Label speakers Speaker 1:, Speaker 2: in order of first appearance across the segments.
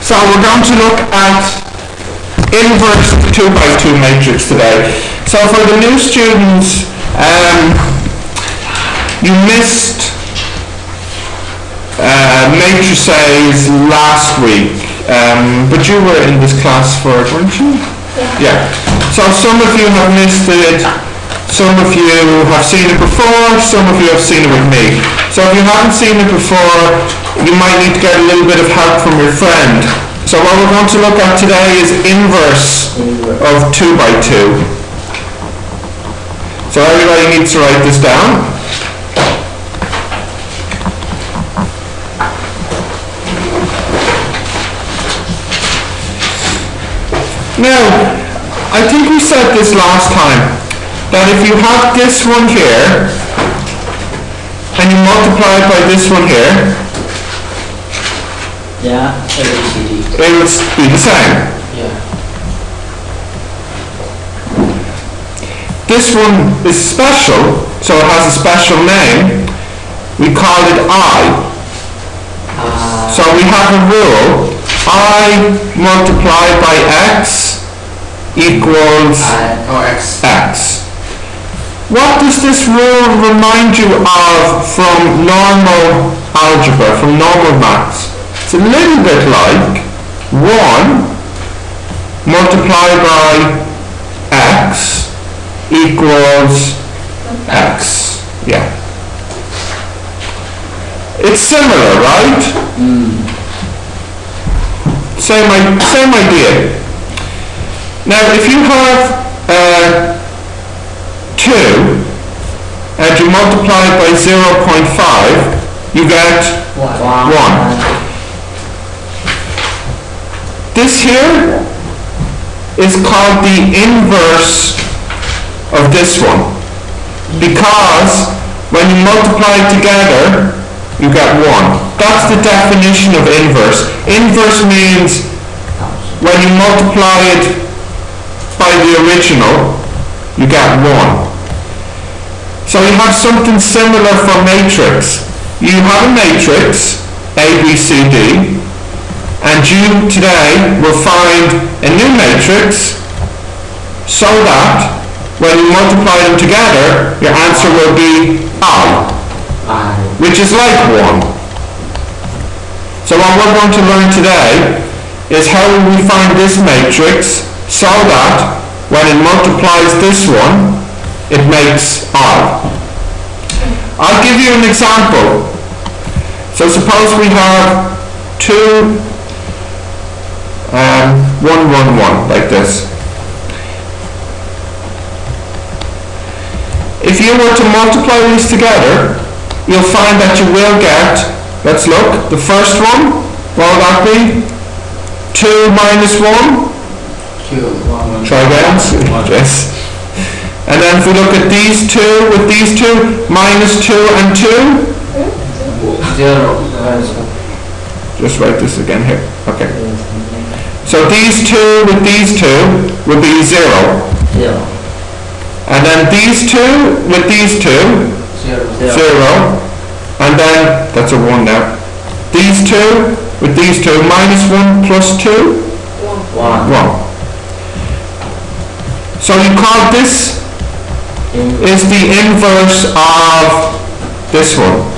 Speaker 1: So we're going to look at inverse 2 by 2 matrix today. So for the new students, you missed matrices last week, but you were in this class for it, weren't you? Yeah. So some of you have missed it, some of you have seen it before, some of you have seen it with me. So if you haven't seen it before, you might need to get a little bit of help from your friend. So what we're going to look at today is inverse of 2 by 2. So everybody needs to write this down. Now, I think we said this last time, that if you have this one here, and you multiply it by this one here,
Speaker 2: yeah, ABCD.
Speaker 1: It will be the same.
Speaker 2: Yeah.
Speaker 1: This one is special, so it has a special name. We call it I. So we have a rule, I multiplied by x equals x. What does this rule remind you of from normal algebra, from normal maths? It's a little bit like 1 multiplied by x equals x. Yeah. It's similar, right? Same idea. Now, if you have 2 and you multiply it by 0.5, you get 1. This here is called the inverse of this one, because when you multiply it together, you get 1. That's the definition of inverse. Inverse means when you multiply it by the original, you get 1. So you have something similar for matrix. You have a matrix, A, B, C, D, and you today will find a new matrix so that when you multiply them together, your answer will be I, which is like 1. So what we're going to learn today is how we find this matrix so that when it multiplies this one, it makes I. I'll give you an example. So suppose we have 2 1, 1, 1, like this. If you were to multiply these together, you'll find that you will get, let's look, the first one, what will that be? 2 minus 1? 2. Try again. Yes. And then if we look at these two with these two, minus 2 and 2?
Speaker 2: 0.
Speaker 1: Just write this again here. Okay. So these two with these two will be 0.
Speaker 2: 0.
Speaker 1: And then these two with these two, 0. And then, that's a 1 now. These two with these two, minus 1 plus 2? 1. So you call this is the inverse of this one.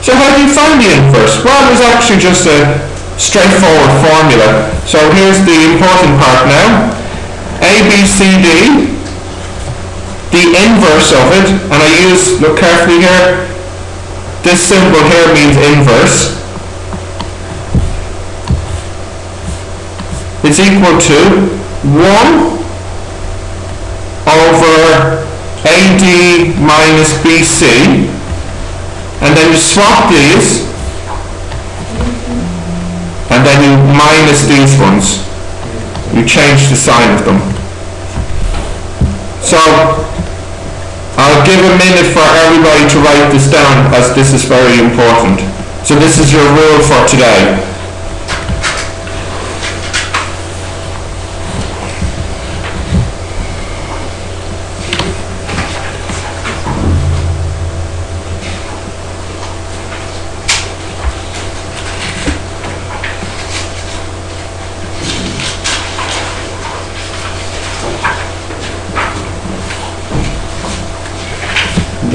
Speaker 1: So how do you find the inverse? Well, there's actually just a straightforward formula. So here's the important part now. A, B, C, D, the inverse of it, and I use, look carefully here, this symbol here means inverse. It's equal to 1 over AD minus BC, and then you swap these, and then you minus these ones. You change the sign of them. So I'll give a minute for everybody to write this down, as this is very important. So this is your rule for today.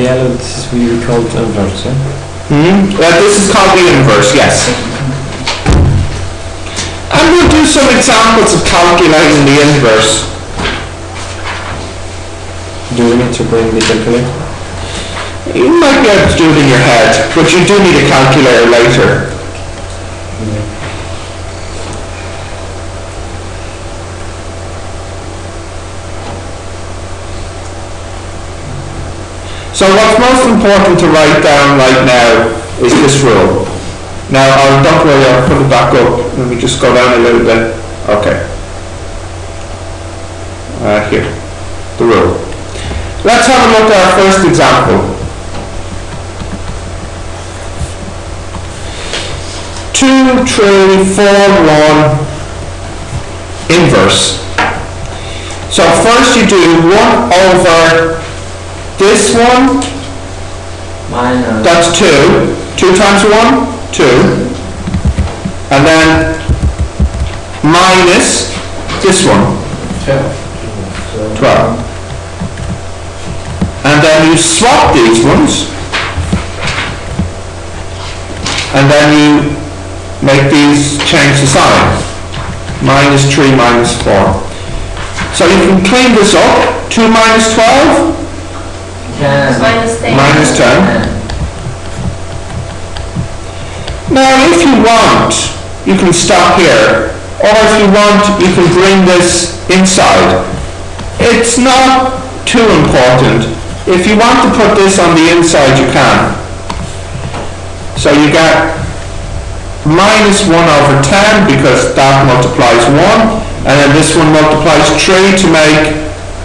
Speaker 3: yellow, this is we call it inverse, yeah?
Speaker 1: This is called the inverse, yes. And we'll do some examples of calculating the inverse.
Speaker 3: Do we need to bring the calculator?
Speaker 1: You might be able to do it in your head, but you do need a calculator later. So what's most important to write down right now is this rule. Now, don't worry, I'll put it back up. Let me just go down a little bit. Okay. Here, the rule. Let's have a look at our first example. 2, 3, 4, 1, inverse. So first you do 1 over this one,
Speaker 2: Minus.
Speaker 1: that's 2. 2 times 1, 2. And then minus this one, 12. And then you swap these ones. And then you make these change the sign. Minus 3, minus 4. So you can clean this up. 2 minus 12?
Speaker 2: 10.
Speaker 4: Minus 10.
Speaker 1: Minus 10. Now if you want, you can stop here. Or if you want, you can bring this inside. It's not too important. If you want to put this on the inside, you can. So you get minus 1 over 10 because that multiplies 1. And then this one multiplies 3 to make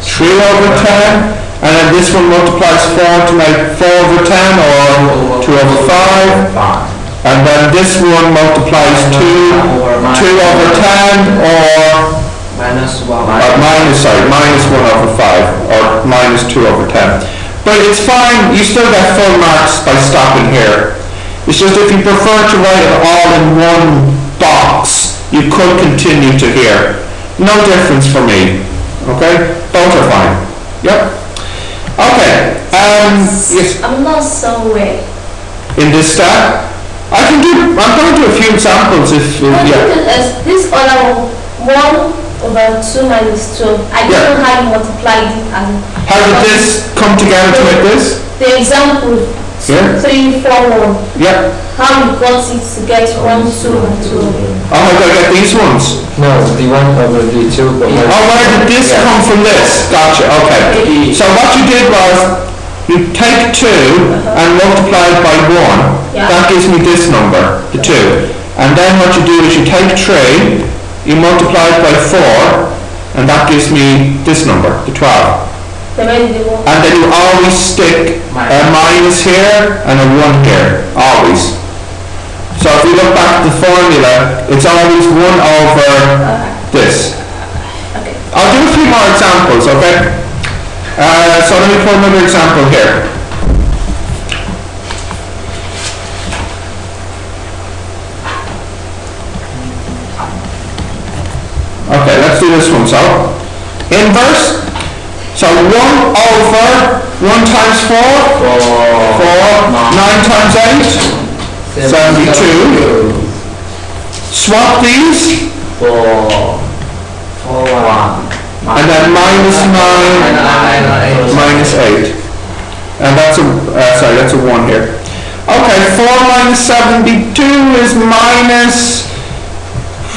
Speaker 1: 3 over 10. And then this one multiplies 4 to make 4 over 10 or 2 over 5. And then this one multiplies 2 over 10 or
Speaker 2: Minus 1.
Speaker 1: minus 1 over 5 or minus 2 over 10. But it's fine, you still get full marks by stopping here. It's just if you prefer to write it all in one box, you could continue to here. No difference for me, okay? Both are fine. Yep. Okay, yes,
Speaker 4: I'm not somewhere.
Speaker 1: in this step, I'm going to do a few examples if, yeah.
Speaker 4: This other one over 2 minus 2. I don't know how you multiplied it.
Speaker 1: How did this come together to make this?
Speaker 4: The example, 2,
Speaker 1: Yeah.
Speaker 4: 3, 4, 1.
Speaker 1: Yep.
Speaker 4: How you got it to get 1, 2, and 2.
Speaker 1: Oh, I gotta get these ones.
Speaker 3: No, the 1 over the 2. But
Speaker 1: Oh, where did this come from this? Gotcha, okay. So what you did was, you take 2 and multiply it by 1.
Speaker 4: Yeah.
Speaker 1: That gives me this number, the 2. And then what you do is you take 3, you multiply it by 4, and that gives me this number, the 12.
Speaker 4: The way they work.
Speaker 1: And then you always stick a minus here and a 1 here, always. So if you look back at the formula, it's always 1 over this.
Speaker 4: Okay.
Speaker 1: I'll do a few more examples, okay? So let me put another example here. Okay, let's do this one. So, inverse. So 1 over 1 times 4, 4, 9 times 8, 72. Swap these,
Speaker 2: 4, 1.
Speaker 1: and then minus 9, minus 8. And that's a 1 here. Okay, 4 minus 72 is minus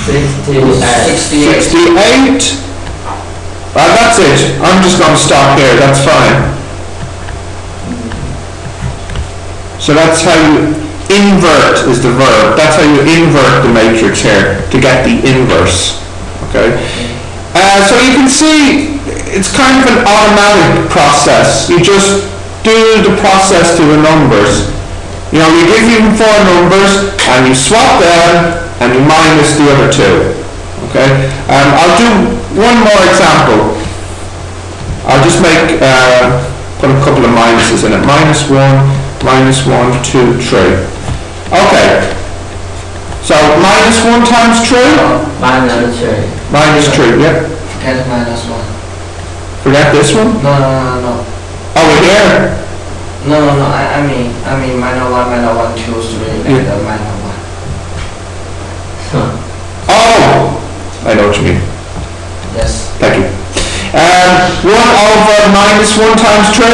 Speaker 1: 68. That's it. I'm just going to stop here. That's fine. So that's how you invert is the verb. That's how you invert the matrix here to get the inverse. Okay. So you can see it's kind of an automatic process. You just do the process to the numbers. You know, you give you 4 numbers and you swap them and you minus the other 2. Okay. I'll do one more example. I'll just make put a couple of minuses in it. Minus 1, 2, 3. Okay. So minus 1 times 3?
Speaker 2: Minus 3.
Speaker 1: Minus 3, yep.
Speaker 2: Get minus 1.
Speaker 1: Forget this one?
Speaker 2: No.
Speaker 1: Over here.
Speaker 2: No, I mean minor 1, 2, 3, and minor 1.
Speaker 1: Oh! I know what you mean.
Speaker 2: Yes.
Speaker 1: Thank you. 1 over minus 1 times 3,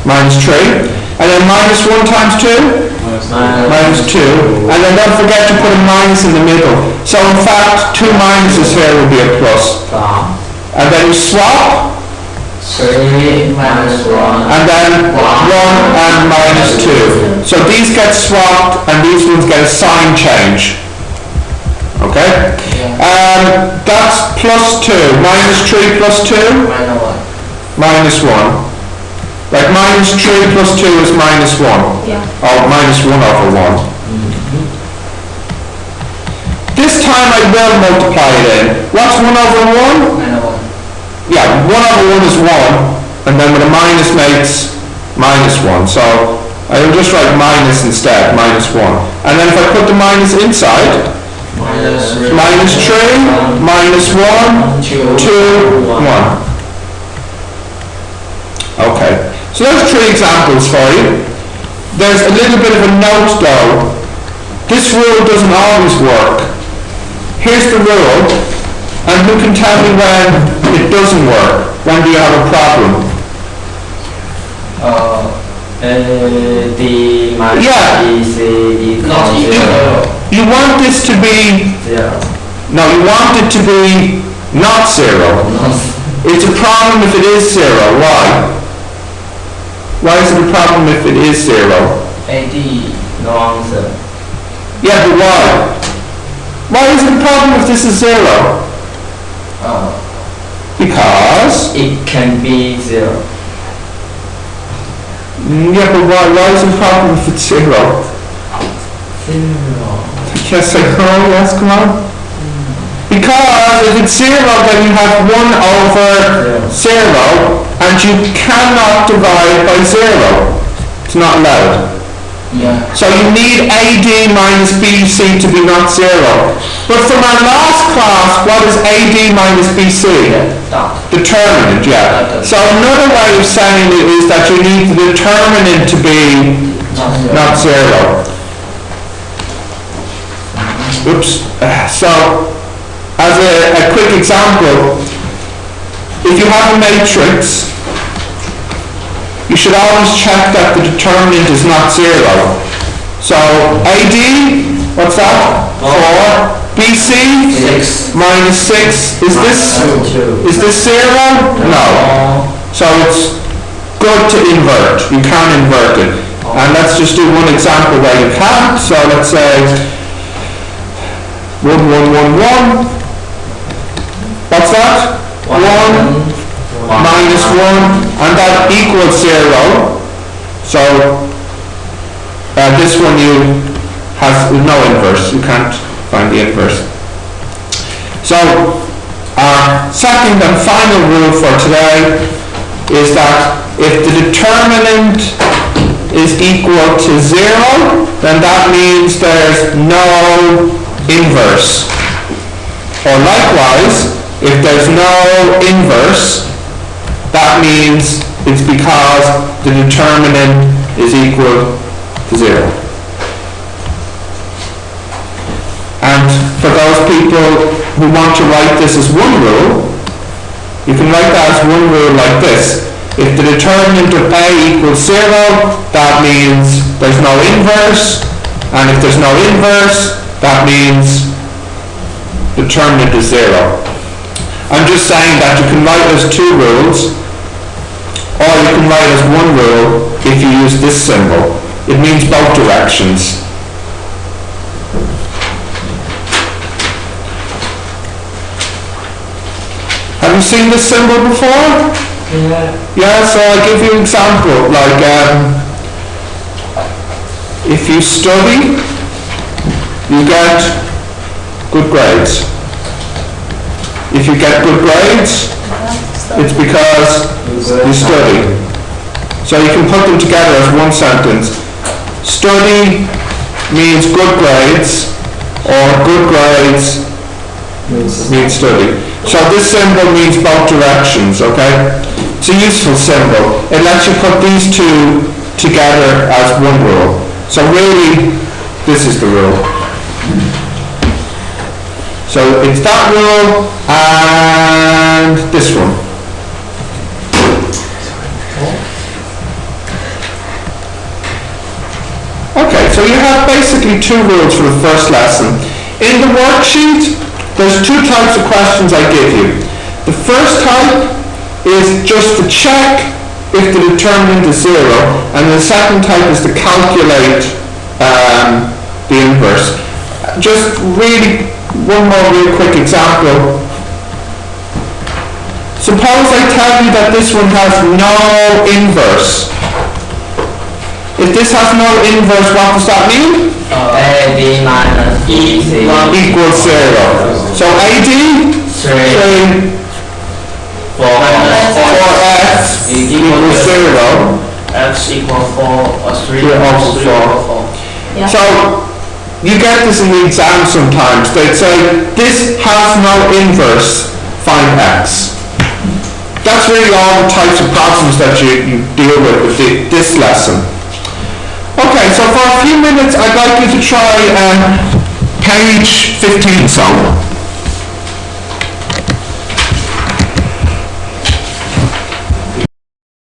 Speaker 1: minus 3, and then minus 1 times 2, minus 2, and then don't forget to put a minus in the middle. So in fact, 2 minuses here will be a plus. And then you swap,
Speaker 2: 3 minus 1.
Speaker 1: and then 1 and minus 2. So these get swapped, and these ones get a sign change. Okay? That's plus 2. Minus 3 plus 2?
Speaker 2: Minor 1.
Speaker 1: Minus 1. Like minus 3 plus 2 is minus 1.
Speaker 4: Yeah.
Speaker 1: Oh, minus 1 over 1. This time I will multiply it in. What's 1 over 1?
Speaker 2: Minor 1.
Speaker 1: Yeah, 1 over 1 is 1. And then with a minus makes minus 1. So I will just write minus instead, minus 1. And then if I put the minus inside, minus 3, minus 1, 2, 1. Okay, so there's 3 examples for you. There's a little bit of a note though. This rule doesn't always work. Here's the rule, and who can tell me when it doesn't work? When do you have a problem?
Speaker 2: D minus
Speaker 1: Yeah.
Speaker 2: B, C equals
Speaker 1: Not
Speaker 2: 0.
Speaker 1: You want this to be,
Speaker 2: 0.
Speaker 1: no, you want it to be not 0. It's a problem if it is 0. Why? Why is it a problem if it is 0?
Speaker 2: AD, no answer.
Speaker 1: Yeah, but why? Why is it a problem if this is 0? Because?
Speaker 2: It can be 0.
Speaker 1: Yeah, but why is it a problem if it's 0?
Speaker 2: 0.
Speaker 1: Yes, yes, come on. Because if it's 0, then you have 1 over 0, and you cannot divide by 0. It's not allowed.
Speaker 2: Yeah.
Speaker 1: So you need AD minus BC to be not 0. But from our last class, what is AD minus BC?
Speaker 2: Dot.
Speaker 1: Determinant, yeah. So another way of saying it is that you need the determinant to be not 0. Oops. So, as a quick example, if you have a matrix, you should always check that the determinant is not 0. So, AD, what's that? 4. BC?
Speaker 2: 6.
Speaker 1: Minus 6. Is this 0? No. So it's good to invert. You can't invert it. And let's just do one example where you can't. So let's say 1, 1, 1, 1. What's that? 1 minus 1, and that equals 0. So this one has no inverse. You can't find the inverse. So our second and final rule for today is that if the determinant is equal to 0, then that means there's no inverse. Or likewise, if there's no inverse, that means it's because the determinant is equal to 0. And for those people who want to write this as one rule, you can write that as one rule like this. If the determinant of A equals 0, that means there's no inverse. And if there's no inverse, that means the determinant is 0. I'm just saying that you can write as 2 rules, or you can write as one rule if you use this symbol. It means both directions. Have you seen this symbol before?
Speaker 2: Yeah.
Speaker 1: Yeah, so I'll give you an example. Like, if you study, you get good grades. If you get good grades, it's because you study. So you can put them together as one sentence. Study means good grades, or good grades means study. So this symbol means both directions, okay? It's a useful symbol. It lets you put these two together as one rule. So really, this is the rule. So it's that rule and this one. Okay, so you have basically two rules for the first lesson. In the worksheet, there's two types of questions I give you. The first type is just to check if the determinant is zero, and the second type is to calculate the inverse. Just really one more real quick example. Suppose I tell you that this one has no inverse. If this has no inverse, what does that mean?
Speaker 2: AD minus EC
Speaker 1: Equals zero. So AD,
Speaker 2: 3
Speaker 1: for F equals zero.
Speaker 2: X equals 4 or 3
Speaker 1: 3 over 4.
Speaker 4: Yeah.
Speaker 1: So you get this in the exam sometimes. They'd say, this has no inverse, find X. That's really all the types of problems that you deal with this lesson. Okay, so for a few minutes I'd like you to try page 15 so.